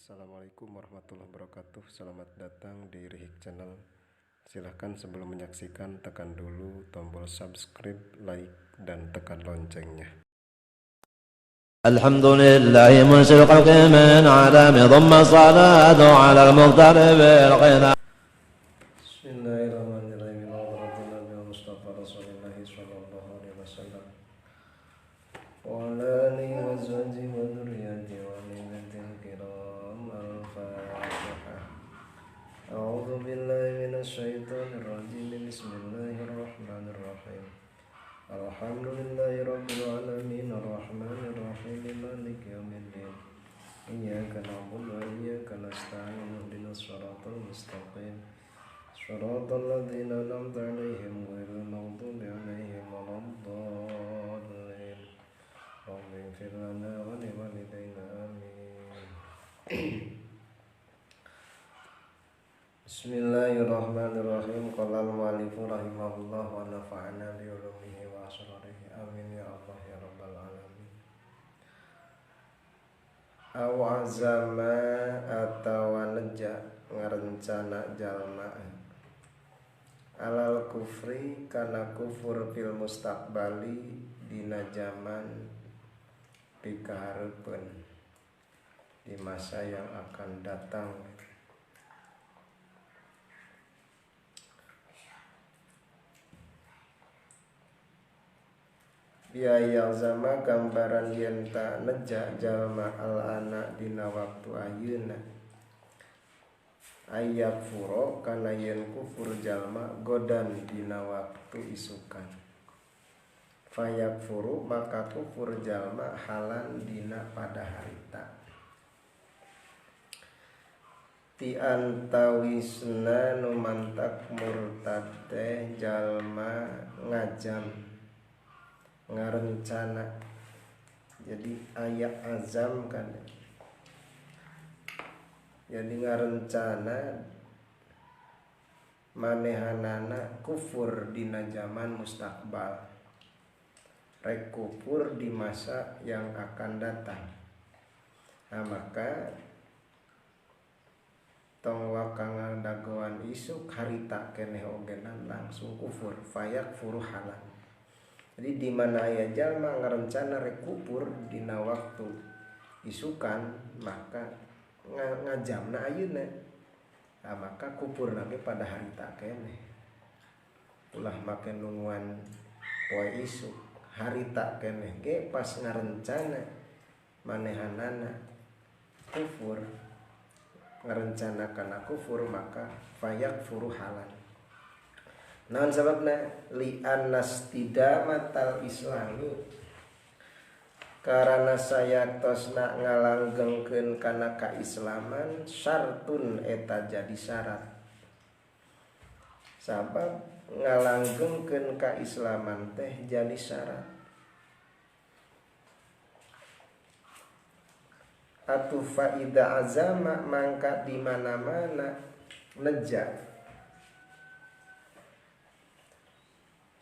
Assalamualaikum warahmatullahi wabarakatuh. Selamat datang di Rihik Channel. Silahkan sebelum menyaksikan tekan dulu tombol subscribe, like, dan tekan loncengnya. Alhamdulillah munsil khalqi min alami dhamma salatu ala al-muqtarib al-qina. Bismillahirrahmanirrahim. Allahumma Mustafa Rasulullah sallallahu alaihi wasallam wa ala alihi wa azwajihi wa dzurriyyatihi wa alihi kiram. Al-Fatihah. A'udzu billahi minasyaitonir rajim. Bismillahirrahmanirrahim. Alhamdulillahi rabbil alamin arrahmanir rahim maliki yaumiddin. Iyyaka na'budu wa iyyaka nasta'in ihdinas siratal mustaqim. Shiratal ladzina an'amta 'alaihim ghairil maghdubi 'alaihim waladdallin. Rabbi ighfir lana wa li walidayna amin. Bismillahirrahmanirrahim. Qala al-mu'allif rahimahullah wa nafa'ana bi ulumihi wa asrarihi. Amin ya Allah ya rabbal alamin. Aw azama atawa neja ngarencana jalma alal kufri kana kufur fil mustaqbali dina zaman pikahareupun di masa yang akan datang. Biaya zama gambaran yenta neja jalma al-ana dina waktu ayeuna ayak furo kana yen kufur jalma godan dina waktu isukan fayak furu maka kufur jalma halan dina pada harita ti antawisna numantak murtad teh jalma ngajam ngarencana. Jadi ayat azam kan, jadi ngarencana manehanana kufur dina zaman mustakbal, rek kufur di masa yang akan datang. Nah maka tong wakang dagoan isuk harita keneh ogenan langsung kufur fayak furuhalan. Jadi di mana aya jalma ngarencana rek kufur dina waktu isukan maka ngajamna ayeuna. Nah, maka kufur lagi pada harita keneh. Ulah make nungguan poe isuk harita keneh ge pas ngarencana manehanana kufur ngarencana kana kufur maka fayak furuhalan. Naon sababna li annastidamatal islami karena saya tosna ngalanggengkeun kana kaislaman syartun eta jadi syarat. Sabab ngalanggengkeun kaislaman teh jadi syarat. Atu faida azama mangka di mana-mana neja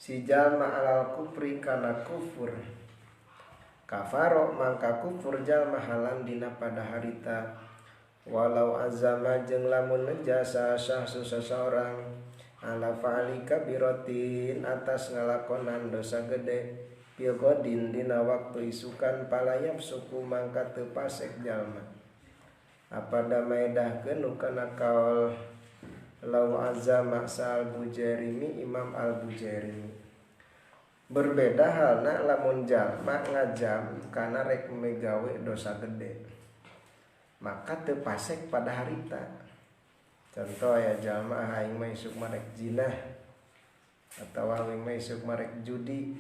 si jalma alal kufri kana kufur kafaro mangka kufur jalma halan dina pada harita walau azama jeung lamun nejasa sah seseorang ala fa'ali kabiratin atas ngalakonan dosa gede pilgodin dina waktu isukan palayap suku mangka teu pasek jalma apa damaedahkeun kana kaul lau azama Al-Bujairimi Imam Al-Bujairimi berbeda halna lamun jalma ngajam kana rek megawe dosa gede maka teu pasek pada harita. Contoh ya jalma aing mah isuk marek zinah atawa aing mah isuk marek judi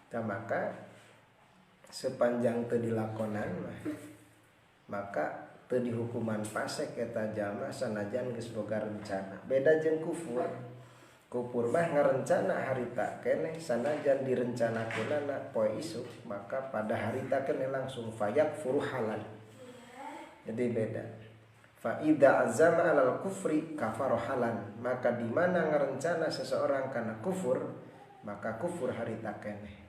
tah maka sepanjang teu dilakonan maka teu dihukuman pasek eta jalma sanajan geus boga rencana. Beda jeung kufur. Kufur mah ngarencana harita keneh sanajan direncanakeunana poe isuk maka pada harita keneh langsung fayak furuhalan. Jadi beda. Fa idza azama alal kufri kafarohalan maka di mana ngarencana seseorang kana kufur maka kufur harita keneh.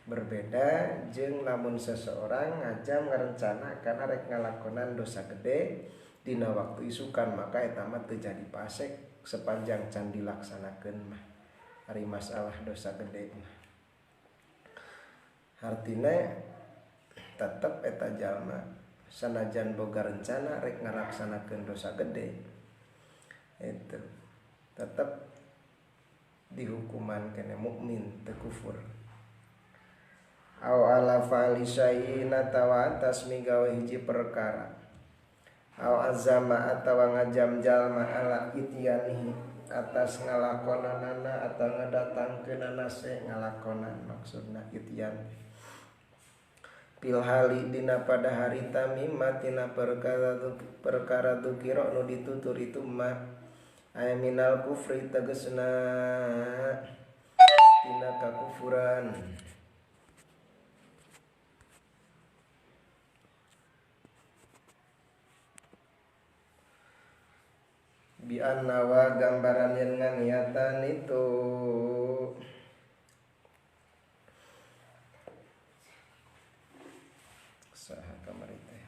Berbeda jeung lamun seseorang ngajam ngarencana karena rek ngalakonan dosa gede dina waktu isukan, maka eta mah teu jadi pasek sepanjang can dilaksanakeun mah. Ari masalah dosa gede mah artina tetep eta jalma sanajan boga rencana rek ngalaksanakeun dosa gede itu tetep dihukuman kene mukmin teu kufur. Aw ala fa'ali syai'in atawa atas migawe hiji perkara, aw azama atawa ngajam jalma ala ityanihi atas ngalakonanana atau ngadatangkeunana se ngalakonan, maksudna ityan pilhali dina pada harita mimma tina perkara dukiro nu ditutur itu mah aya minal kufri tegesna tina kakufuran. Bi annawa gambaran yang nganiatan itu saha kamari teh.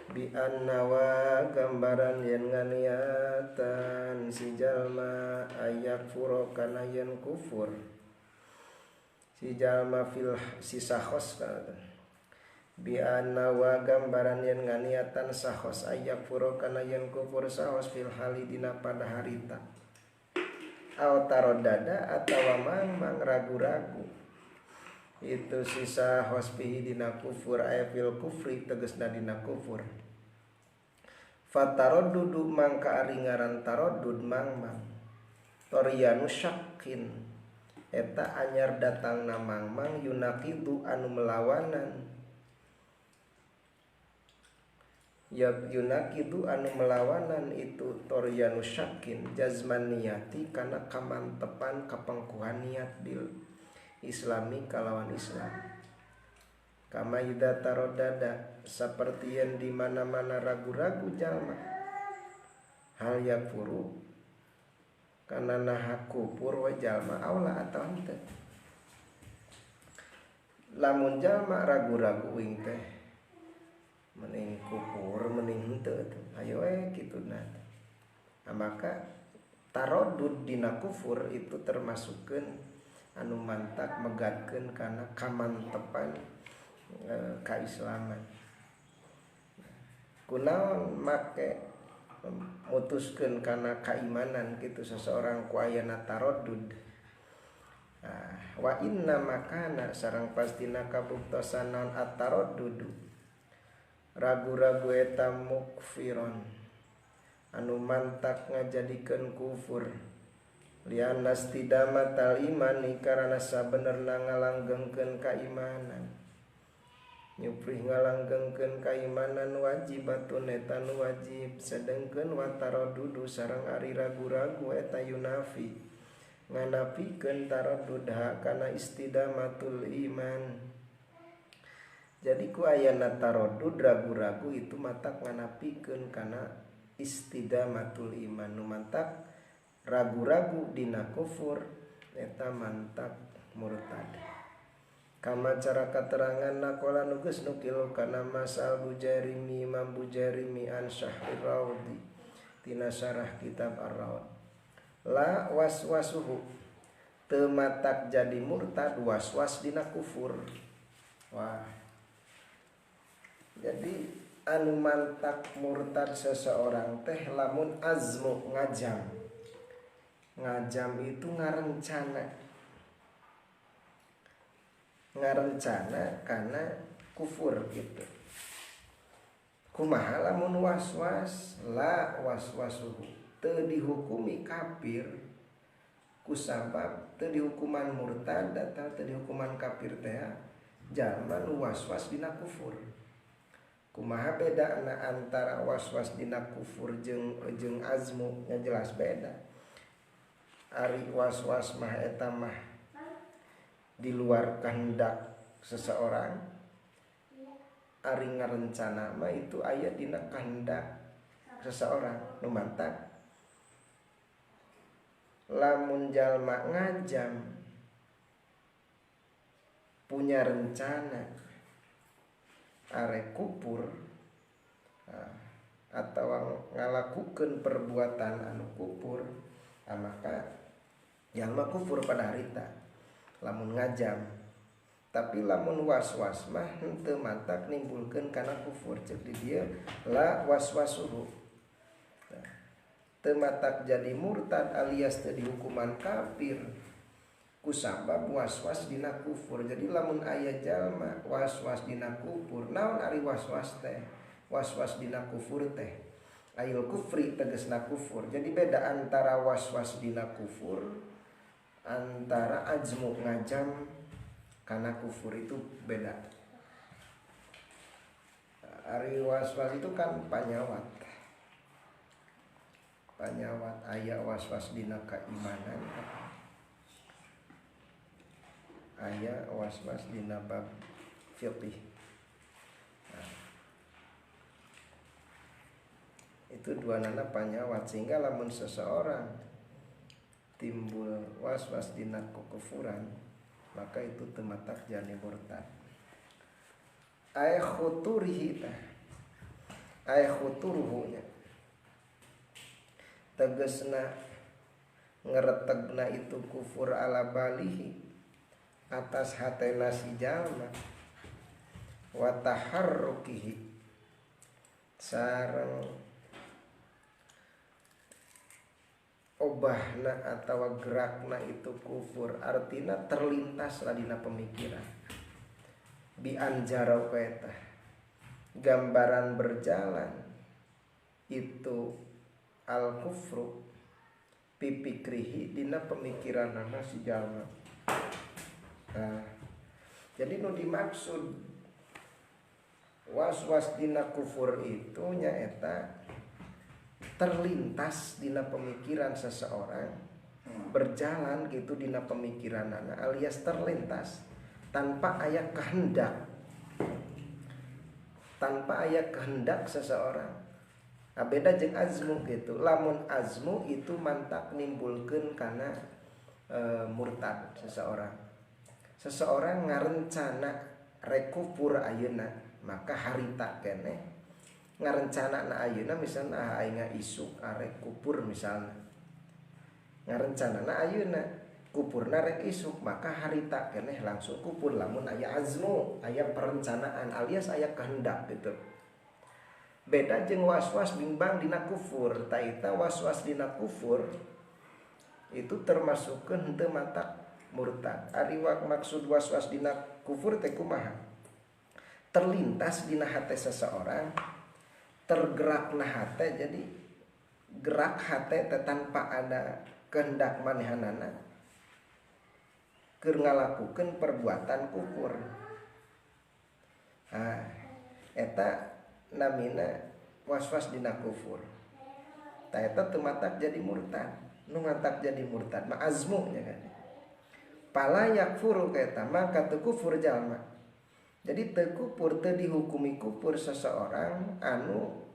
Bi annawa gambaran yang nganiatan si jalma ayak furo kana yen kufur si jalma fil si sahos kana bi annawa gambaran yen nganiatan sahos ayak furo kana yen kufur sahos fil hali dina pada harita aw tarodada atawa mang ragu-ragu itu sisa hosbihi dina kufur aya fil kufri tegesna dina kufur. Fataroddudu mangka ari ngaran taroddud mang Toryanu syakin eta anyar datangna mang yunakidu anu melawanan ya yunakidu anu melawanan itu toryanu syakin jazman niyati kana kamantepan kapangkuhan niat bil islami kalawan Islam. Kama yuda tarodada seperti yang di mana-mana ragu-ragu jalma hal yakfuru kana nah kufur wa jalma aula atau henteu. Lamun jalma ragu-ragu wing teh mending kufur mending henteu ayo kituna. Nah, maka tarodud dina kufur itu termasukkeun anu mantak megatkeun kana kamantepan kaislaman. Kunaon make mutuskeun kana kaimanan kitu seseorang ku ayana taroddud. Wa inna makana sareng pastina kabuktosan naon at-taroddudu ragu-ragu eta mukfiron anu mantak ngajadikeun kufur lian nastidamatal imani karana sabenerna ngalanggengkeun kaimanan. Nyuprih ngalanggengkeun kaimanan wajibatun eta nu wajib sedengkeun watarodudu sareng ari ragu-ragu eta yunafi nganapikeun taroddud kana istidamatul iman. Jadi ku ayana taroddud ragu-ragu itu matak nganapikeun kana istidamatul iman nu mantak ragu-ragu dina kufur eta mantak murtad. Kama cara keterangan nakola nugus nukil kana masal bujarimi Imam Bujarimi an Syahrir Raudi tina syarah kitab Ar-Raud. La waswasuhu teu matak jadi murtad waswas dina kufur. Wah. Jadi anu mantak murtad seseorang teh lamun azmu ngajam. Ngajam itu ngarencana karena kufur gitu. Kumaha lamun waswas la waswasuhu teu dihukumi kafir kusabab teu dihukuman murtad atau teu dihukuman kafir teh jalma nu waswas dina kufur. Kumaha bedana antara waswas dina kufur jeung azmu nya jelas beda. Ari waswas mah eta mah di luar kehendak seseorang. Ari ngarencana mah itu aya dina kehendak seseorang nu mantak. Lamun jalma ngajam punya rencana arek kupur atau ngalakukeun perbuatan anu kufur, maka jalma kufur pada harita lamun ngajam. Tapi lamun waswas mah henteu mantak nimbulkeun kana kufur, cek di dieu la waswasuhu, teu matak jadi murtad alias teu dihukuman kafir kusabab waswas dina kufur. Jadi lamun aya jalma waswas dina kufur, naon ari waswas teh? Waswas dina kufur teh ail kufri tegasna kufur. Jadi beda antara waswas dina kufur antara ajmu ngajam karena kufur, itu beda. Ari waswas itu kan panyawat aya waswas dina keimanan, aya waswas dina bab fiqih. Itu dua nana panyawat, sehingga lamun seseorang timbul waswas dina kekufuran, maka itu tematak jani murtad. Ay khuturihi tah, ay khuturuhunya tegesna ngeretegna itu kufur ala balihi atas hatena si jalma, wa taharrukihi sareng obahna atau gerakna itu kufur, artina terlintas ladina pemikiran. Bi anjaro eta gambaran berjalan itu al kufru pipikrihi dina pemikiran nama si jalma. Jadi nu dimaksud waswas dina kufur itu nyaeta terlintas dina pemikiran seseorang, berjalan gitu dina pemikiran alias terlintas tanpa aya kehendak seseorang. Beda jeung azmu gitu. Lamun azmu itu mantak nimbulkeun kana murtad seseorang ngarencana rek kufur ayeuna, maka harita keneh ngarencana na ayeuna, misalna aing isuk arek kupur, misalna ngarencana na ayeuna kupurna rek isuk, maka harita keneh langsung kupur. Lamun aya azmu, aya perencanaan alias aya kehendak gitu. Beda jeung waswas bimbang dina kufur. Taita waswas dina kufur itu termasukkeun henteu matak murtad. Ari maksud waswas dina kufur teh kumaha? Terlintas dina hate seseorang, tergerakna hate, jadi gerak hate tanpa ada kehendak manehanana keur ngalakukeun perbuatan kufur. Eta namina waswas dina kufur. Ta eta teu matak jadi murtad. Nu matak jadi murtad mah azmu nya kan. Pala yakfuru eta maka teu kufur jalma. Jadi teu kufur, teu dihukumi kufur seseorang anu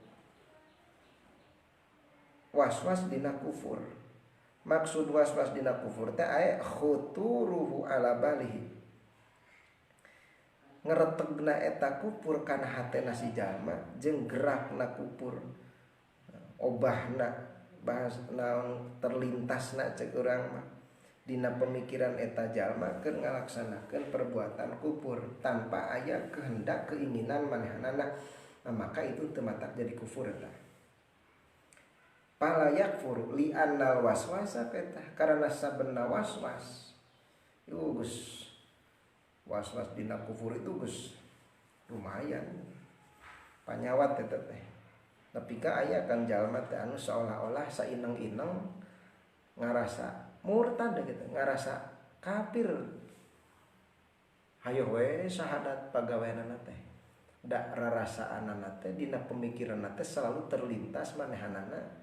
waswas dina kufur. Maksud waswas dina kufur teh aya khuturuhu ala balihi, ngeretegna eta kufur kana hatena si jalma jeung gerakna kufur, obahna bahas naon terlintasna cek urang mah dina pemikiran eta jalma keur ngalaksanakeun perbuatan kufur tanpa aya kehendak keinginan manehanana, maka itu teu matak jadi kufur eta. Pala yakfur li annal waswasa eta karena sabenna waswas Gus waswas dina kufur itu Gus lumayan panyawat eta teh. Tapi ka aya kan jalma teh anu seolah-olah saineng-ineng ngarasa murtad gitu, ngarasa kafir. Hayo we syahadat pagaweanana teh. Da rarasaanana teh dina pemikiranna teh selalu terlintas manehanana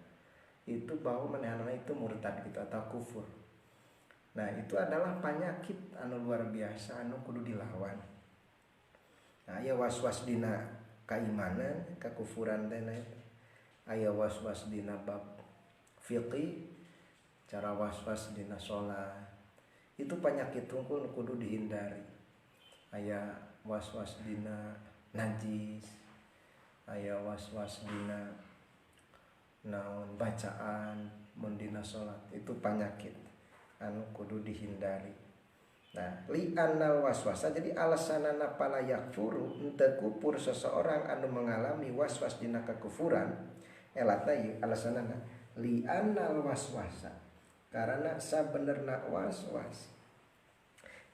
itu bahwa manehanana itu murtad gitu atau kufur. Nah, itu adalah penyakit anu luar biasa anu kudu dilawan. Nah, aya waswas dina keimanan, kekufuran teh aya waswas dina bab fiqih, cara waswas dina salat. Itu penyakit tungkul kudu dihindari. aya was-was dina najis, aya was-was dina naon bacaan mun dina salat. Itu penyakit anu kudu dihindari. Nah, li'annal waswasa jadi alasanana pala yakfuru henteu kufur seseorang anu mengalami waswas dina kekufuran. Elata ieu alasanana li'annal waswasa karena sabenerna waswas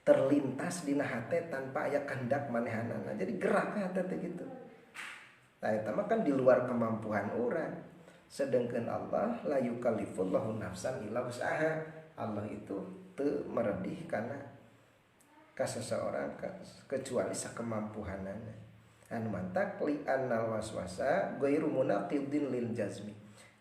terlintas dina hate tanpa aya kehendak manehanana. Jadi gerak hate teh gitu. Nah, eta mah kan di luar kemampuan urang. Sedangkan Allah la yukallifullahu nafsan illa wus'aha. Allah itu teu meredih kana ka seseorang kecuali sakemampuhanana. Anu mantak li annal waswasa ghairu munaqidin lil jazmi.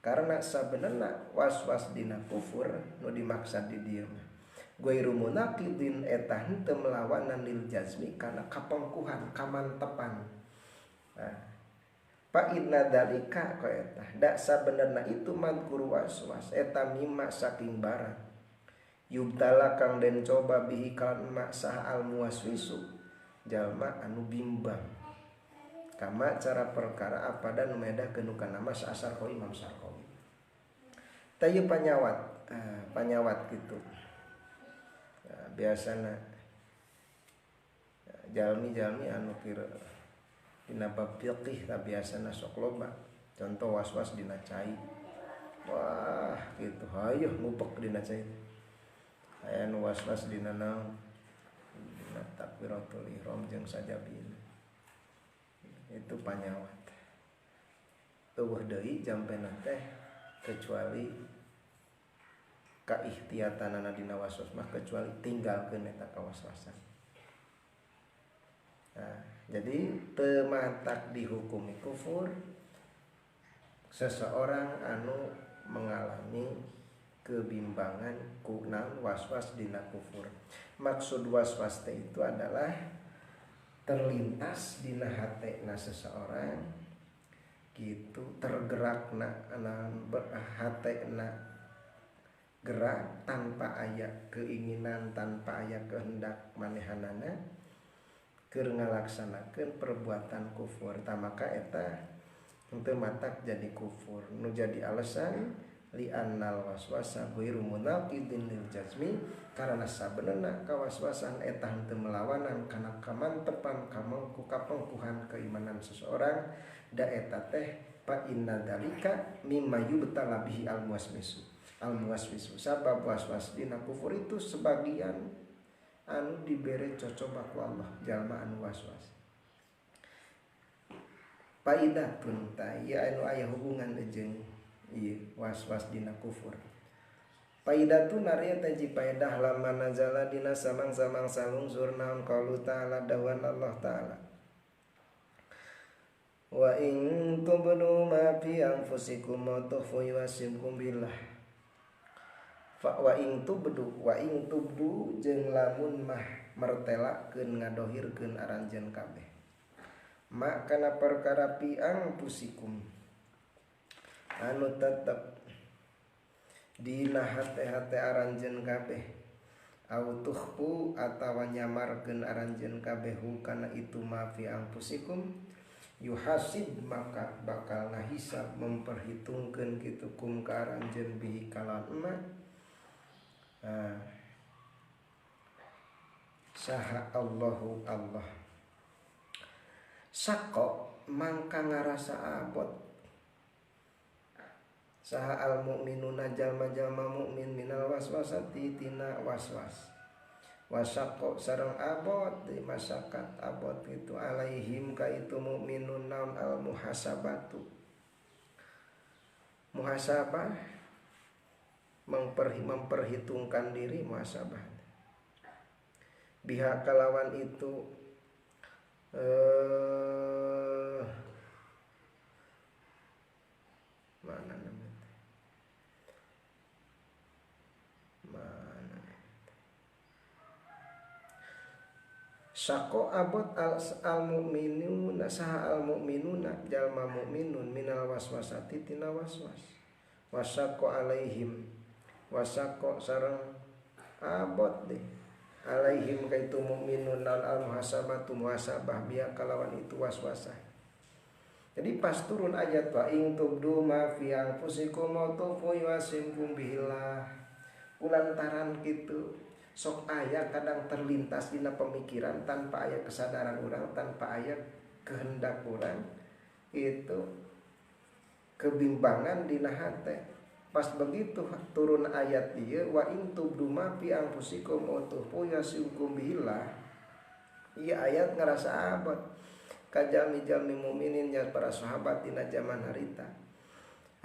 Karena sabenerna waswas dina kufur nu dimaksud di dieu mah ghairu munaqidin eta henteu melawanan lil jazmi kana kapengkuhan kamantepan. Nah, fa inna dalika ka eta da sabenerna itu madkur waswas eta mimma saking barang yubtala kang den coba bihi kalan mak sah al muwaswisu jalma anu bimbang kama cara perkara apa dan medakeun kana mas Asarqawi Imam Sarqawi teu panyawat gitu. Nah, biasana jalmi-jalmi anu kira dina bab fiqih ta biasana sok loba contoh waswas dina cai. Wah gitu hayo ngupek dina cai. Aya nu waswas dina naon dina takbiratul ihram jeung sajabin. Itu panyawat. Teueuh deui jampena teh kecuali kaihtiyatan dina waswas mah kecuali tinggalkeun eta kawaswasan. Nah, jadi teu matak dihukumi kufur seseorang anu mengalami kebimbangan kunaon waswas dina kufur. Maksud waswas teh itu adalah terlintas dina hatena seseorang gitu, tergerakna hatena gerak tanpa aya keinginan, tanpa aya kehendak manehanana keur ngalaksanakeun perbuatan kufur. Maka eta henteu matak jadi kufur. Nu jadi alasan li annal waswasa ghairu munaqidin lil jazmi karena sabenerna kawaswasan eta henteu melawanan kana kamantepan kapengkuhan keimanan seseorang da eta teh fa inna dalika mimma yubtala bihi al muwaswisu sabab waswas dina kufur itu sebagian anu dibere cocoba ku Allah jalma anu waswas. Faidatun ta ya anu aya hubungan jeung ieu waswas dina kufur. Faidatun ari eta ji faedah lamma nazala dina samang-samang salungsur naon qaulu ta'ala dawan Allah ta'ala. Wa in tubdu ma fi anfusikum wa tukhfu yuhasibkum billah. Wa in tubdu jeung lamun mah mertelakeun ngadohirkeun aranjeun kabeh. Ma kana perkara pi anfusikum anu tetep dina hate-hate aranjeun kabeh au tukhfu atawa nyamarkeun aranjeun kabeh kana itu ma fi anfusikum yuhasib maka bakal ngahisab memperhitungkeun kitu kum ka aranjeun bihi kalan emak. Saha Allahu Allah sako mangka ngarasa abot saha al mukminuna jalma-jalma mukmin minal waswasati tina waswas wasako sareng abot di masyarakat abot itu alaihim ka itu mukminun naun al muhasabatu muhasabah memperhitungkan diri muhasabah biha kalawan itu mana sako abot al mukminun saha al mukminuna jalma mukminun minal waswasati tina waswas wasako alaihim wasako sareng abot deh alaihim kaitu mukminun al muhasabatu muhasabah biya kalawan itu waswasah. Jadi pas turun ayat wa ing tubdu ma fi anfusikum wa tufu yuasimkum billah. Kulantaran gitu sok aya kadang terlintas dina pemikiran tanpa aya kesadaran orang, tanpa aya kehendak orang, itu kebimbangan dina hate. Pas begitu turun ayat dia wa in tubdu ma fi anfusikum wa tufu yuasimkum billah. Ieu ayat ngarasa abad kajami-jami mukminin ya para sahabat dina zaman harita.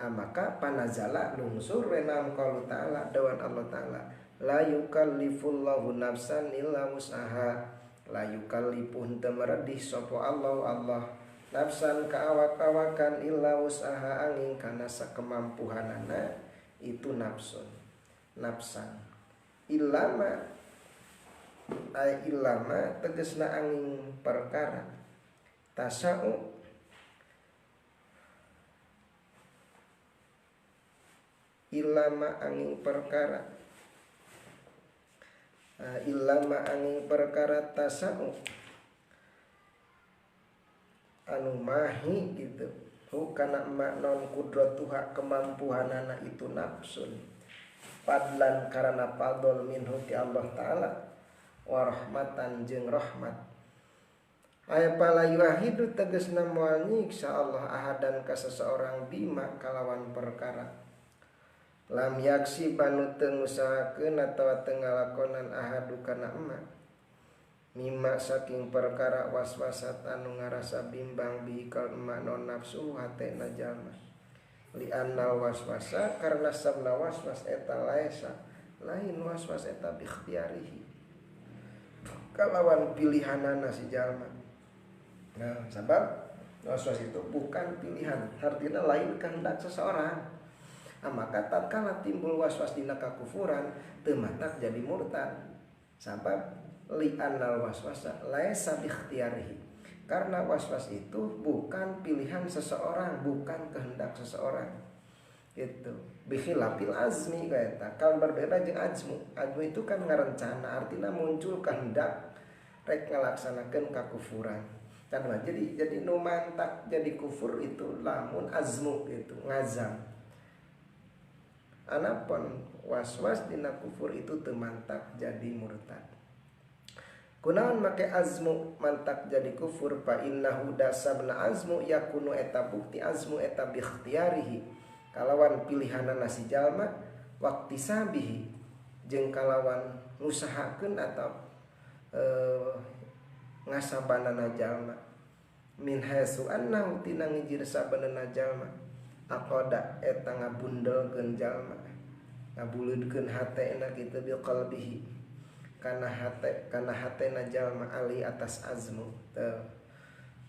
Maka panazala lungsur wenam qaulu ta'ala dawan Allah ta'ala la yukallifullahu nafsan illa wus'aha. La yukallifu henteu meredih sapa Allah nafsan kaawak-awakan illa wus'aha angin kana sakemampuhanana itu nafsun nafsan ilama tegesna angin perkara tasau ilama angin perkara ilama angin perkara tasau anu mahi gitu hukana maknon kudratuha kemampuanana itu nafsun padlan karena fadl minhu ti Allah Ta'ala wa rahmatan jeung rahmat. Aya pala yuahidu tegasna moal nyiksa Allah ahadan ka seseorang bima kalawan perkara lam yaksi banu teu ngusahakeun atawa teu ngalakonan ahadu kana emak mimma saking perkara waswasat anu ngarasa bimbang bihikal emak non nafsu hatena jalma li anna waswasa karena sabna waswas eta laisa lain waswas eta bi ikhtiyarihi kalawan pilihanana si jalma. Nah, sebab waswas itu bukan pilihan, artinya lain kehendak seseorang. Maka tatkala timbul waswas dina kakufuran teu matak jadi murtad. Sabab li'annal waswasa laisa bi ikhtiyarihi. Karena waswas itu bukan pilihan seseorang, bukan kehendak seseorang. Itu bikhilafil azmi kaeta. Kalau berbeda jeung azmu. Azmu itu kan ngarencana, artinya muncul kehendak rek ngalaksanakeun kakufuran. Karena jadi nu mantak jadi kufur itu lamun azmu itu ngazam. Anapun waswas dina kufur itu teu mantak jadi murtad. Kunaon make azmu mantak jadi kufur fa innahu dasabna azmu yakunu eta bukti azmu eta bi ikhtiyarihi kalawan pilihanana si jalma waqti sabihi jeung kalawan ngusahakeun atau ngasabanana jalma min hasu annahu tina ngijir sabanana jalma aqada eta ngabundelkeun jalma ngabuludkeun hatena kitu bi qalbihi kana hatena jalma ali atas azmu teu.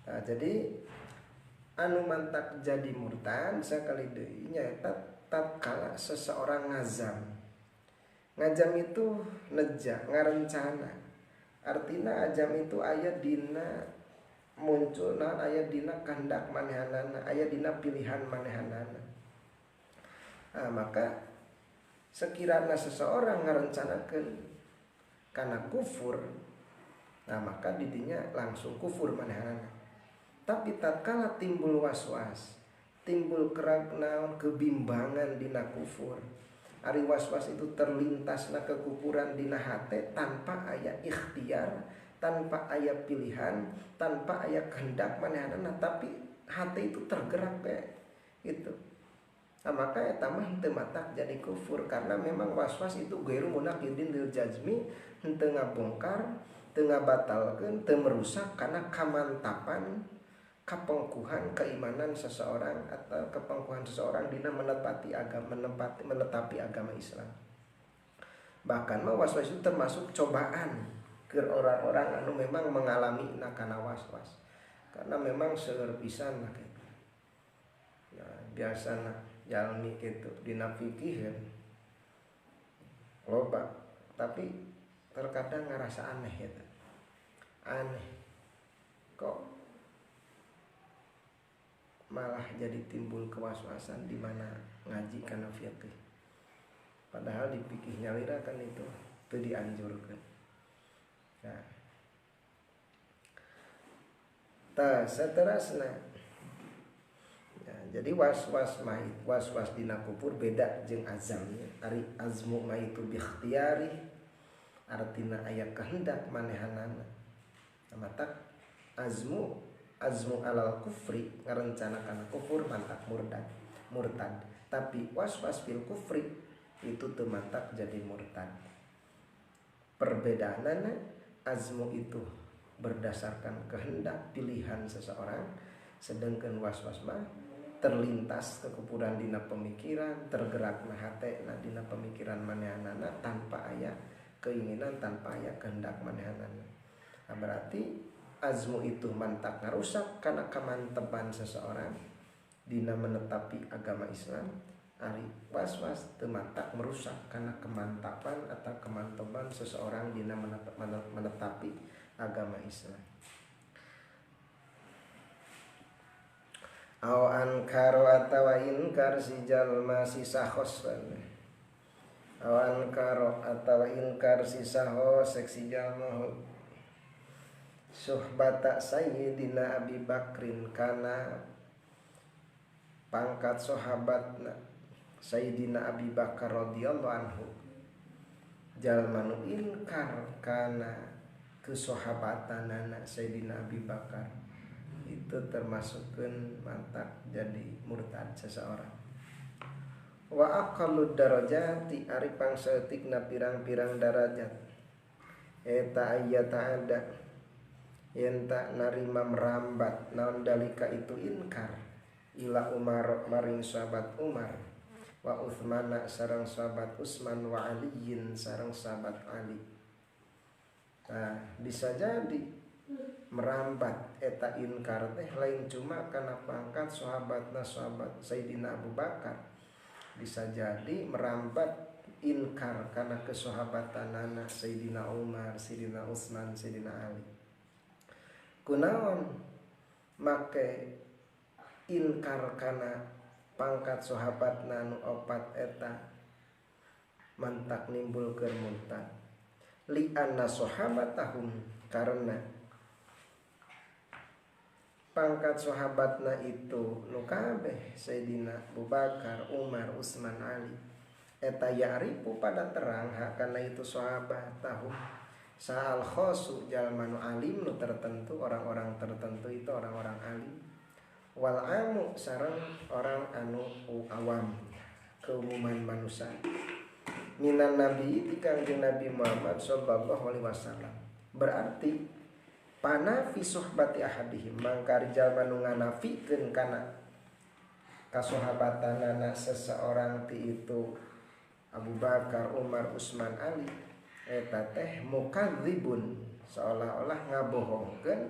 Nah, jadi anu mantak jadi murtad sakali deui nyaeta tatkala seseorang ngazam itu neja ngarencana. Artina azam itu aya dina munculna aya dina kehendak manehanana, aya dina pilihan manehanana. Nah, maka sekiranya seseorang ngarencanakeun karena kufur, nah maka didinya langsung kufur manehanana. Tapi tatkala timbul waswas, timbul keragnaon kebimbangan dina kufur, ari waswas itu terlintasna kekufuran dina hate tanpa aya ikhtiar, tanpa aya pilihan, tanpa aya kehendak manehanana, tapi hati itu tergerak kayak itu. Nah, maka eta mah teu matak jadi kufur karena memang waswas itu gairu munaqidin lil jazmi, henteu ngabongkar, teu ngabatalkeun, teu merusak karena kamantapan kapengkuhan keimanan seseorang atau kepengkuhan seseorang dina menetapi agama Islam. Bahkan mah waswas itu termasuk cobaan ke orang-orang anu memang mengalami kana waswas. Karena memang seueur pisan lah gitu. Nah, biasana jalmi gitu dina fikih kan loba, tapi terkadang ngerasa aneh gitu. Aneh kok malah jadi timbul kewaswasan di mana ngaji kana fikih. Padahal di fikih nyalira kan itu dianjurkan. Nah, ta saterasna. Ya, jadi was-was dina kufur beda jeung azamnya. Ari azmu mah itu bi ikhtiyari, artina aya kehendak manehanana. Matak azmu alal kufri ngarencanakan kufur mantak murtad. Tapi was-was fil kufri itu teu mantak jadi murtad. Perbedaanana azmu itu berdasarkan kehendak pilihan seseorang, sedangkan was-was mah terlintas kekufuran dina pemikiran, tergerakna hatena dina pemikiran manehanana tanpa aya keinginan, tanpa aya kehendak manehanana. Nah, berarti azmu itu mantak ngarusak karena kemantepan seseorang dina menetapi agama Islam. Ari was-was teu mantak merusak karena kemantapan atau kemantepan seseorang dina menetapi agama Islam. Aw ankaro atawa inkar si jalma si sahos. Aw ankaro atawa inkar si sahos seksi jalma suhbata sayyidina Abi Bakrin kana pangkat sahabatna Sayyidina Abi Bakar radhiyallahu anhu. Jalma nu inkar kana kesahabatanana Sayyidina Abi Bakar itu termasukkeun mantak jadi murtad seseorang. Wa aqallu darajati ari pangsaeutikna pirang-pirang darajat eta ayata ada yen tak narima merambat naon dalika itu inkar ila Umar maring sahabat Umar wa Utsmana sareng sahabat Utsman wa Aliyin sareng sahabat Ali. Nah, bisa jadi merambat eta inkar teh lain cuma kana pangkat sahabatna sahabat Sayyidina Abu Bakar. Bisa jadi merambat inkar kana kesahabatanana Sayyidina Umar, Sayyidina Utsman, Sayyidina Ali. Kunaon make inkar kana pangkat sahabatna nu opat eta mantak nimbulkeun murtad. Li anna sahabatahum karena pangkat sahabatna itu nu kabeh Sayyidina Abu Bakar, Umar, Utsman, Ali eta ya'rifu pada terang hakana itu sahabat tahu sa'al khosu jalma nu alim nu tertentu, orang-orang tertentu itu orang-orang alim. Wal amu sareng orang anu awam, keumuman manusia. Minan nabi ti kangjeng Nabi Muhammad sallallahu alaihi wasallam. Berarti panafi suhbati ahadihim mangkari jalma nu nganafikeun kana kasahabatanana seseorang ti itu Abu Bakar, Umar, Utsman, Ali eta teh mukadzibun seolah-olah ngabohongkeun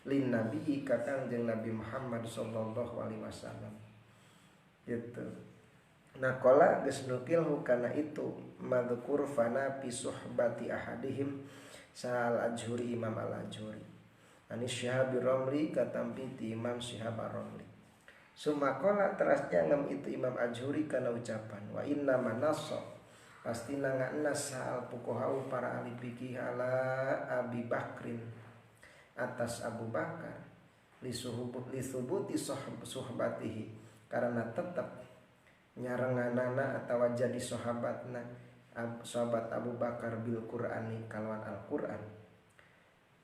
lin nabi ka kangjeng Nabi Muhammad sallallahu alaihi wasallam gitu. Nah qala geus nukil hukana itu madzukur fana fi suhbati ahadihim sal ajhuri Imam al-Ajhuri anis Syihab ar-Ramli katampi ti Imam Syihab ar-Ramli. Sumaqala terasnya ngam itu Imam Ajhuri kana ucapan wa inna manassa pastina nganas sal fuqaha para ahli fikih ala Abi Bakrin atas Abu Bakar lisubuti suhbatihi karena tetap nyarenganana atau jadi sahabatna sahabat Abu Bakar bil Qur'ani kalawan Al-Qur'an.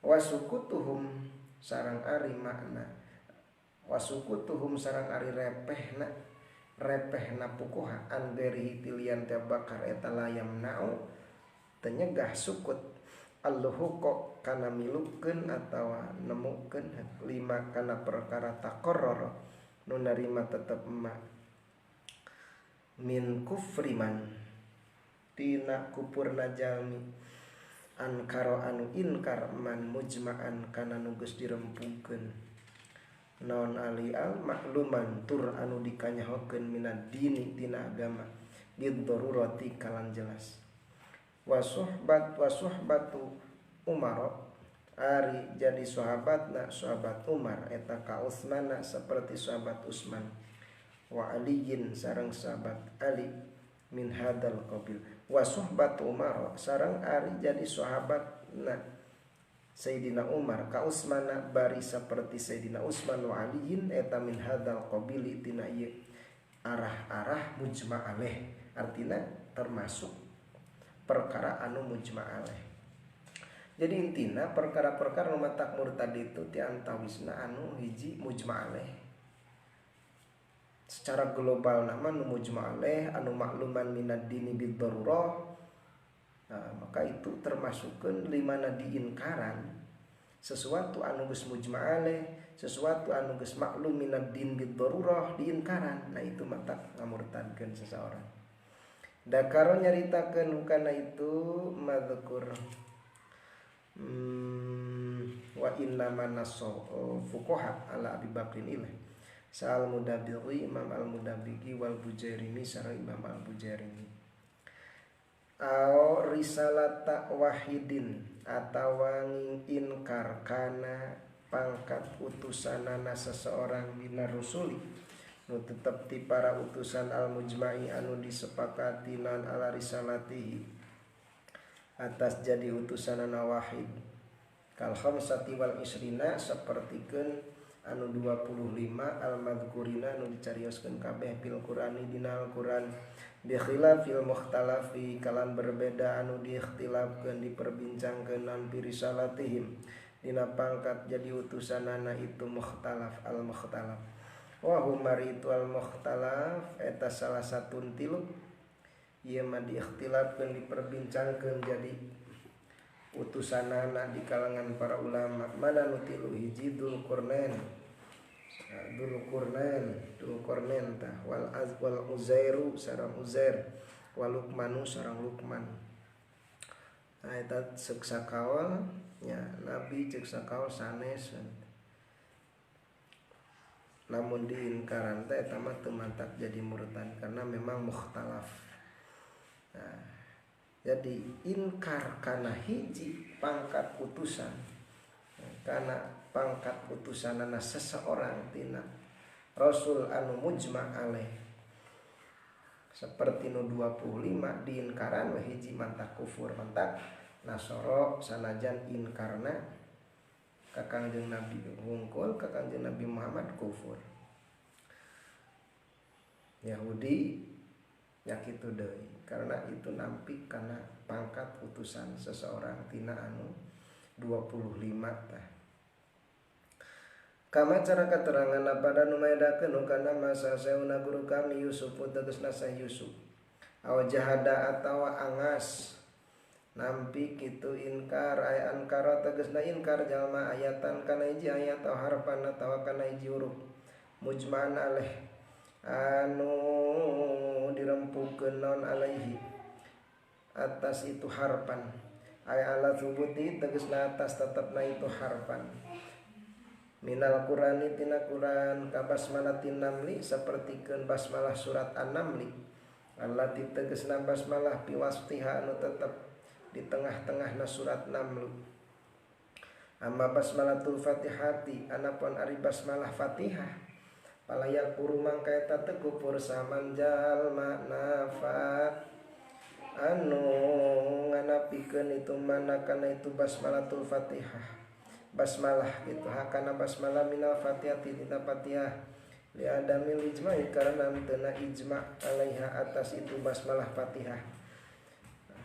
Wasukutuhum sarang ari makna wasukutuhum sarang ari repehna pukuha an dari tilian Abu Bakar eta layam nau tenyegah sukut Allahu kok kana milukeun atawa nemukeun lima kana perkara taqarrar nu narima tetep emak min kufriman tina kupurna jalmi ankaro anu inkar man mujma'an kana nu geus dirempukeun naon ali al makluman tur anu dikanyahokeun minad dini tina agama bid darurati kalan jelas. Wasuhbatu Umar ari jadi sahabatna sahabat Umar eta ka Utsman seperti sahabat Utsman wa Aliyin sareng sahabat Ali min hadal qabil. Wasuhbatu Umar sareng ari jadi sahabatna Sayyidina Umar ka Utsman bari saperti Sayyidina Utsman wa Aliin eta min hadzal qabili tina ieu arah-arah mujma' alaih, artina termasuk perkara anu mujma' alaih. Jadi intina perkara-perkara nu matak murtad itu ti antawisna anu hiji mujma' alaih. Secara global nama nu mujma' alaih anu makluman minad dini bid darurah. Nah, maka itu termasukkeun limana diinkaran sesuatu anu geus mujma' alaih, sesuatu anu geus maklum minad din bid darurah diinkaran. Nah itu matak ngamurtadkeun seseorang. Dakaro nyaritakeun kana itu madzkur wa inna manasso fuqaha ala Abi Bakrin ilaih Sa'al Mudabiri Imam Al-Mudabigi wal Bujairimi sareng Imam Al-Bujairimi ao risalata wahidin atawa inkar kana pangkat utusanana seseorang bina rusuli nu tetep ti para utusan al-mujma'i anu disepakati nan ala risalatihi atas jadi utusanana wahid kal khamsati wal isrina sapertikeun anu 25 al-madhkurina anu dicarioskeun kabeh fil Qur'ani dina Al-Qur'an bi khilafil mukhtalafi kalan berbeda anu diikhtilafkeun diperbincangkeun nan birisalatihim dina pangkat jadi utusanana itu mukhtalaf al-mukhtalaf wa humari itu al-mukhtalaf eta salah satu tilu ieu mah diikhtilafkeun diperbincangkeun jadi utusanana di kalangan para ulama. Mana nu tilu hiji Dzulqarnain tah wal Uzairu sareng Uzair wal Luqmanu sareng Luqman. Nah eta ceuk sakaol nya Nabi ceuk sakaol sanes. Namun diinkaran teh eta mah teu mantap jadi murtad karena memang mukhtalaf. Nah, jadi inkar kana hiji pangkat utusan kana pangkat utusanana seseorang tina Rasul anu mujma' alaih seperti nu 25 diinkaran hiji mantak kufur mantak nasoro sanajan inkarna ka Kangjeng Nabi wungkul ka Kangjeng Nabi Muhammad kufur. Yahudi nya kitu deui karena itu nampi kana pangkat utusan seseorang tina anu 25 tah. Kama cara keterangan pada nu maedakeun kana masa saeuna guru kami Yusuf tegasna sa Yusuf aw jahada atawa angas nampi kitu inkar aya ankara tegasna inkar jalma ayatan kana hiji ayat atau harfan atawa kana hiji huruf mujma'an alaih anu dirempukeun naon alaihi atas itu harfan aya ala thubuti tegasna atas tetepna itu harfan minal Qur'ani tina Qur'an ka basmalatin namli sapertikeun basmalah surat An-Namli allati tegasna basmalah piwasfiha anu tetep di tengah-tengahna surat Naml. Amma basmalatul Fatihati anapun ari basmalah Fatihah palayak puru mangka eta teu kufur saman jalma nafa anu nganapikeun itu mana kana itu basmalatul Fatihah basmalah gitu hakana basmalah minal Fatihati tina Fatihah li adamil ijma'i karena teu ijma' alaiha atas itu basmalah Fatihah.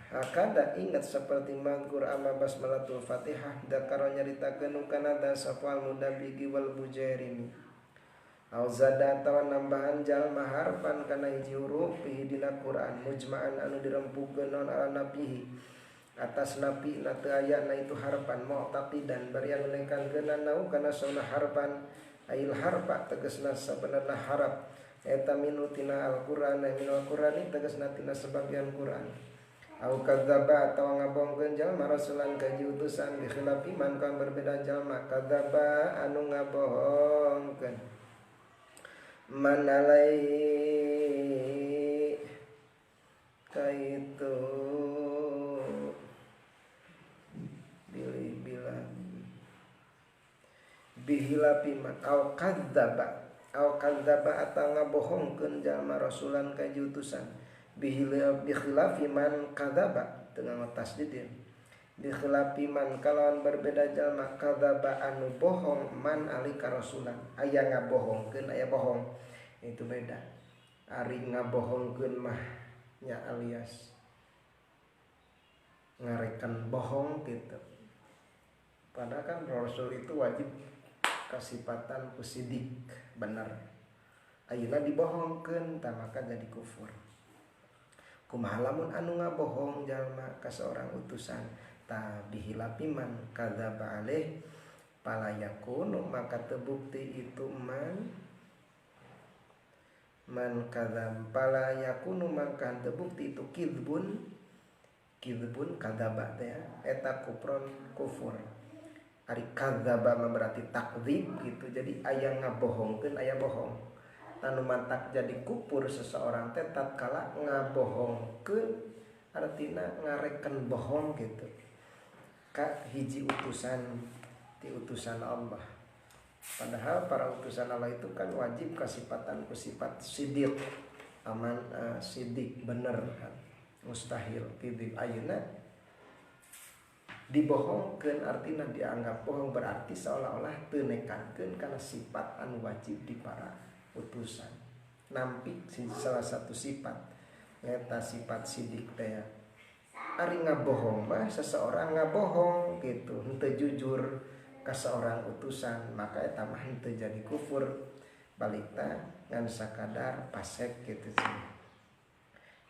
Hakada ingat seperti mangkur amma basmalatul Fatihah dakaro nyaritakeun kana dasafal Mudabigi wal Bujairimi au zada atawa nambahan jalma harfan kana hiji huruf fi dina Quran mujma'an anu dirempukeun naon ala nabihi atas nabi na teu aya na itu harfan mu'taqidan bari anu nengkangkeun nau kana sauna harfan ail harfa tegasna sabenerna harap eta minu tina Al-Qur'an minal Qur'ani tegasna tina sebagian Qur'an au kadzaba atawa ngabongkeun jalma rasulan ka utusan bi khilafi man kan berbeda jalma kadzaba anu ngabohongkeun manalai kaitu bilang bihilapi man au kadzaba atau ngabohongkeun jalma rasulan ka utusan bi khilafi man kadzaba dengan tasdid Dikhilafi man kalawan berbeda jalma kadzaba anu bohong man alika rasulan aya ngabohongkeun aya bohong itu beda. Ari ngabohongkeun mah nya alias ngarekan bohong gitu. Padahal kan rasul itu wajib kasifatan kusidik bener. Ayeuna dibohongkeun tah maka jadi kufur. Kumaha lamun anu ngabohong jalma ka seorang utusan ta bihilapi man kadzaba alaih pala yakunu maka terbukti itu man kadzab pala yakunu maka terbukti itu kizbun kadzaba teh eta kufur ari kadzaba berarti takdzib gitu jadi aya ngabohongkeun aya bohong tanu mantak jadi kufur seseorang teh tatkala ngabohongkeun artina ngareken bohong gitu ka hiji utusan ti utusan Allah. Padahal para utusan Allah itu kan wajib kasifatan sifat sidik aman sidik bener kan mustahil kidib ayeuna dibohongkeun artina dianggap bohong berarti seolah-olah teu nekankeun kana sifat anu wajib di para utusan nampik salah satu sifat eta sifat sidik teh. Ari ngabohong mah seseorang ngabohong gitu henteu jujur ka seorang utusan maka eta mah henteu jadi kufur balita ngan sakadar pasek gitu sih.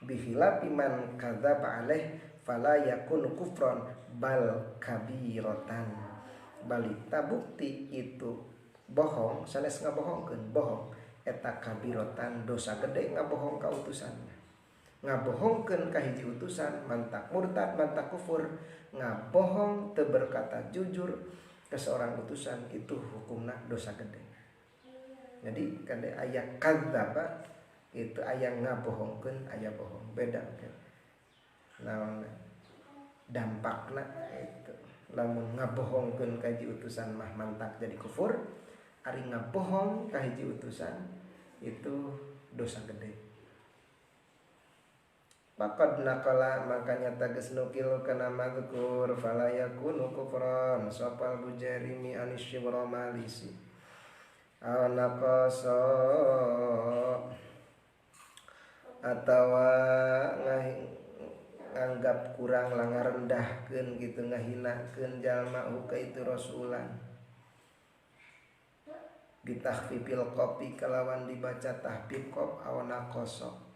Bihilapi man kadzaba alaih fala yakunu kufron bal kabiratan balita bukti itu bohong sanes ngabohongkeun bohong eta kabiratan dosa gede ngabohong ka utusan ngabohongkeun ka hiji utusan mantak murtad mantak kufur ngabohong teu berkata jujur ke seorang utusan itu hukumna dosa gede. Jadi kade aya kadzaba itu aya ngabohongkeun aya bohong beda kan. Naon dampakna itu lamun ngabohongkeun ka hiji utusan mah mantak jadi kufur ari ngabohong ka hiji utusan itu dosa gede. Faqad naqala makanya tages nukil kana mazkur fala yakunu kufran sopal bujarimi anisyibra malisi aw naqasa atawa nganggap kurang lang ngarendahkeun gitu ngahinakeun jalma huka itu rasulan bitahfifil qofi kalawan dibaca tahfif qaf aw naqasa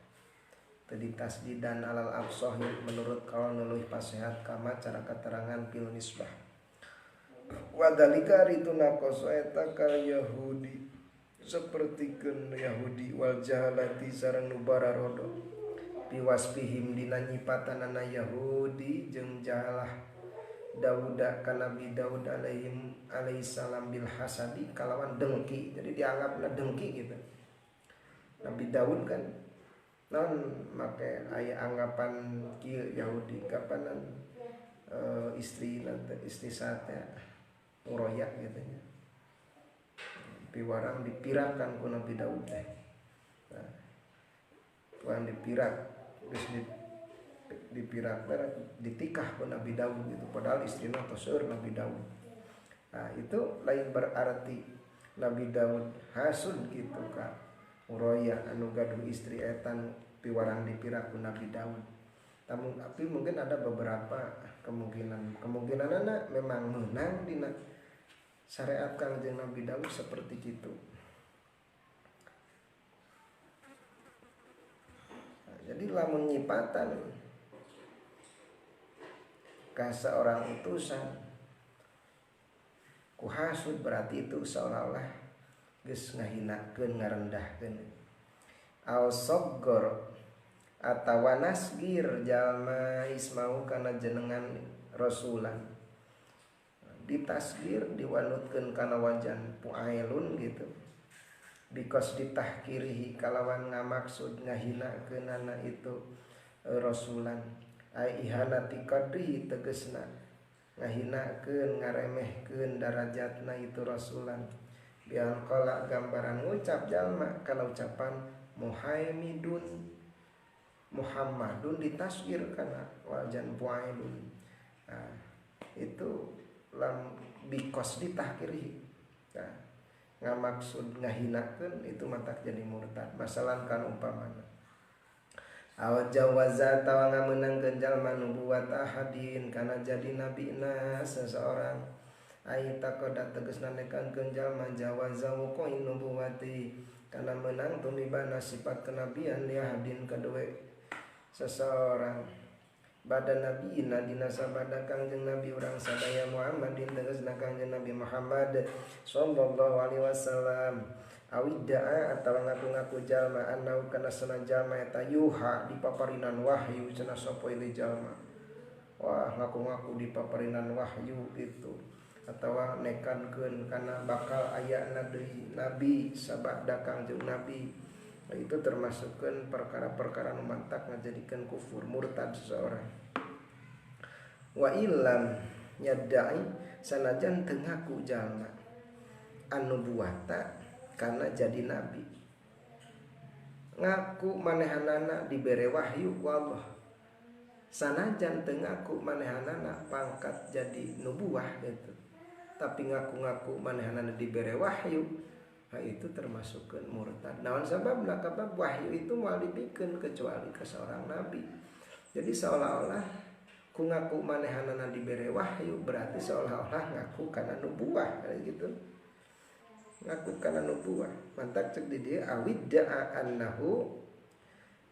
tadi tasdidan alal absohi menurut kalau nuluh pasehat kama cara keterangan fil nisbah wadalika ritu naqasa eta kal yahudi sapertikeun Yahudi wal jahalati sareng nu bararodo biwasbihim dina nyipatanana Yahudi jeung jahalah Dauda ka Nabi Daud alaihi salam bil hasadi kalawan dengki jadi dianggapna dengki gitu. Nabi Daud kan non make aya anggapan kieu Yahudi kapanan istri sate uroyak gitu nya. Piwarang dipirakan ku Nabi Daud teh. Nah, tuan dipirak geus dipirak ditikah ku Nabi Daud gitu padahal istrina toseur Nabi Daud. Nah, itu lain berarti Nabi Daud hasud gitu ka Uroya anu gaduh istri etan piwarang dipirak ku Nabi Daud. Tapi mungkin ada beberapa kemungkinanana memang menang dina syariat Kangjeng Nabi Daud seperti itu. Nah, jadi lamun nyipatan ka seorang utusan ku hasud berarti itu seolah-olah geus ngahinakeun ngarendahkeun. Au soggor atawa nasgir jalma ismau kana jenengan rasulan. Ditasgir diwanutkeun kana wajan puailun gitu. Bikos ditahkirihi kalawan ngamaksud ngahinakeunana itu rasulan. Ai ihanati qadrihi tegasna ngahinakeun ngaremehkeun darajatna itu rasulan. Biang kolak gambaran ngucap jalma kana ucapan Muhammadun Muhammadun ditasgir kana wajan puailun. Nah, itu lam bikos ditahkiri, nah ngamaksud ngahinakeun itu matak jadi murtad. Masalan kan umpamana awat jawaza tawa ngamenangkeun jalma nubuwat ahadin kana jadi nabina seseorang aita koda tegasna nekankeun jalma jawaza wuquin nubuwati kana menang tumibana sifat kenabian li ahadin kedue seseorang badan nabiina dina sabada kangjeng nabi urang sadaya Muhammadin tegasna kangjeng Nabi Muhammad sallallahu alaihi wasallam awidda'a atawa ngaku-ngaku jalma annau kana sana jalma eta yuha dipaparinan wahyu cenah sapa ieu jalma. Wah ngaku-ngaku dipaparinan wahyu gitu atawa nekankeun kana bakal ayana deui nabi sabada kangjeng nabi. Itu termasukkan perkara-perkara numantak ngajadikeun kufur murtad seseorang. Wa illam yadda'i sanajan teu ngaku jalma an-nubuwata kana jadi nabi, ngaku manehanana dibere wahyu ku Allah, sanajan teu ngaku manehanana pangkat jadi nubuwah gitu, tapi ngaku-ngaku manehanana dibere wahyu, nah itu termasukkan murtad. Naon sababna? Kabab wahyu itu moal dipikeun kecuali ke seorang nabi. Jadi seolah-olah ku ngaku manehanana dibere wahyu berarti seolah-olah ngaku kana nubuwah gitu. Ngaku kana nubuwah. Mantak cek di dia awidda'a annahu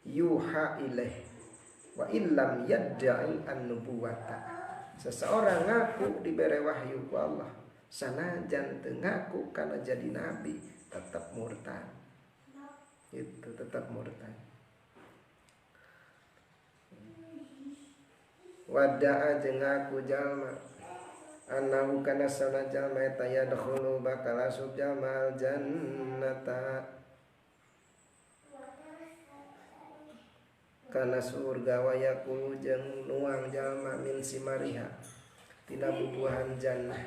yuha ilaih wa illam yadda'i an-nubuwata. Seseorang ngaku dibere wahyu ku Allah, sanajan teu ngaku kana jadi nabi, tetap murtad. Itu tetap murtad. Wada'a jeung ngaku jalma annahu kana sana jalma eta yadkhulu bakal asup jalma jannata kana surga wa yaqulu jeung nuang jalma min simariha tina bubuahan jannah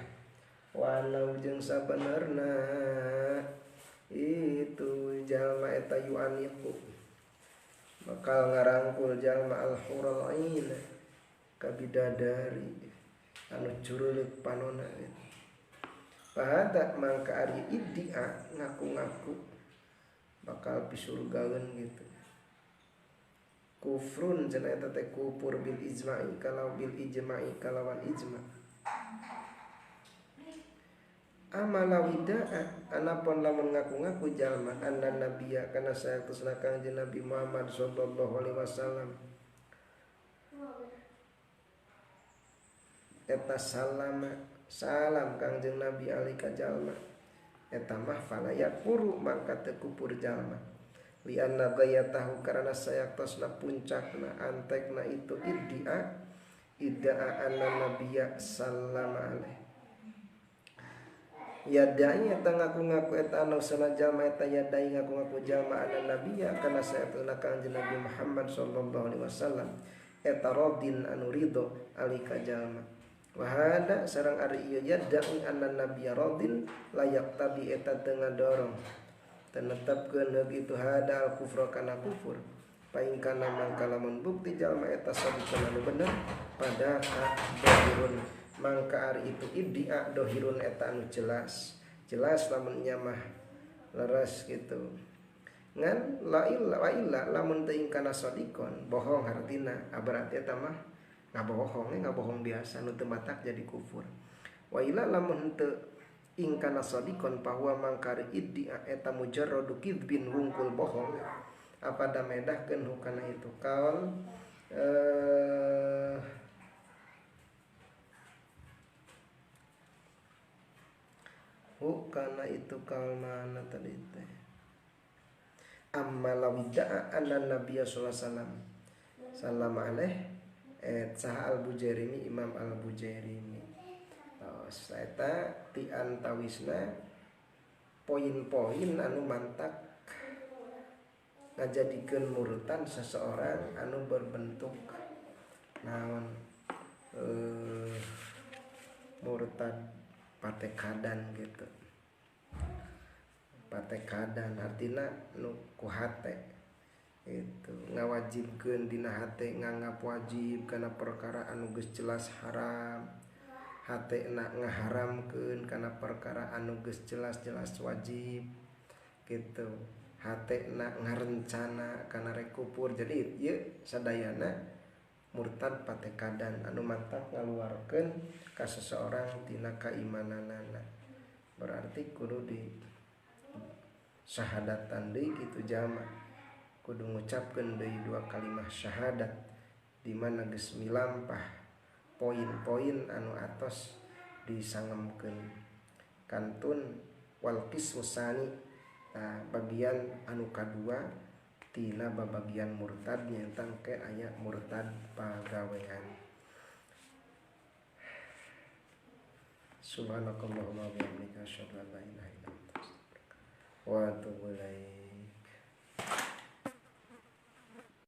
walau jeung sabenerna itu jalma eta yuaniku bakal ngarangkul jalma al-hurul ain kabidadari anu curuleuk panona. Pahada mangka ari iddia ngaku-ngaku bakal pisurgaeun gitu. Kufrun cenah eta teh kufur bil ijma'i kalau bil ijma'i kalawan ijma'. Amala wida'a anapun lamun ngaku-ngaku jalma anna nabiyya kana sayatusna kanjeng Nabi Muhammad sallallahu alaihi wasallam eta salam kanjeng Nabi alika jalma eta mah fala yakuru mangka teu kufur jalma li anna gayatahu karana sayaktosna puncakna antekna itu idda'a anna nabiyya sallama alaih yadai eta ngaku-ngaku eta anu sana jalma eta yadai ngaku-ngaku jalma anna nabiyya kana sayaktosna kanjeng Nabi Muhammad sallallahu alaihi wasallam eta radin anu ridho alika jalma. Wahada sarang ari ieu yadai anna nabiyya radin layak tabi eta teu ngadorong tenetepkeun begitu hada al kufra kana kufur paing kana mangka lamun bukti jalma eta sabikeun anu bener pada dohirun mangka ari itu iddia dohirun eta anu jelas lamun nya mah leres gitu ngan la illa lamun teu kana sodikon bohong hartina berarti eta mah ngabohong biasa nu teu matak jadi kufur. Wa ila lamun teu ingkana sodikon bahwa mangkari iddia eta mujarradu kidzbin wungkul bohong apa damedahkeun hukana itu kaul hukana itu kaul mana tadi teh amma lawidda'a anna nabiyya sallallahu alaihi wasallam sallam alaih saha al-Bujairimi Imam al-Bujairimi. Saeta ti antawisna poin-poin anu mantak ngajadikeun murtad seseorang anu berbentuk naon murtad patekadan gitu. Patekadan artina nu ku hate itu ngawajibkeun dina hate nganggap wajib kana perkara anu geus jelas haram hatena ngaharamkeun kana perkara anu geus jelas-jelas wajib gitu, hatena ngarencana kana rek kufur. Jadi ieu sadayana murtad patekadan anu mantap ngaluarkeun ka seseorang tina kaimananana. Berarti kudu di syahadatan deui kitu jama, kudu ngucapkeun deui dua kalimah syahadat di mana geus milampah poin-poin anu atos disangemkeun. Kantun wal qismusani, bagian anu kadua tina babagian murtad nyaeta ke aya murtad pagawean. Subhanakallahumma wa bihamdika asyhadu an la ilaha illa anta astaghfiruka wa atubu ilaik.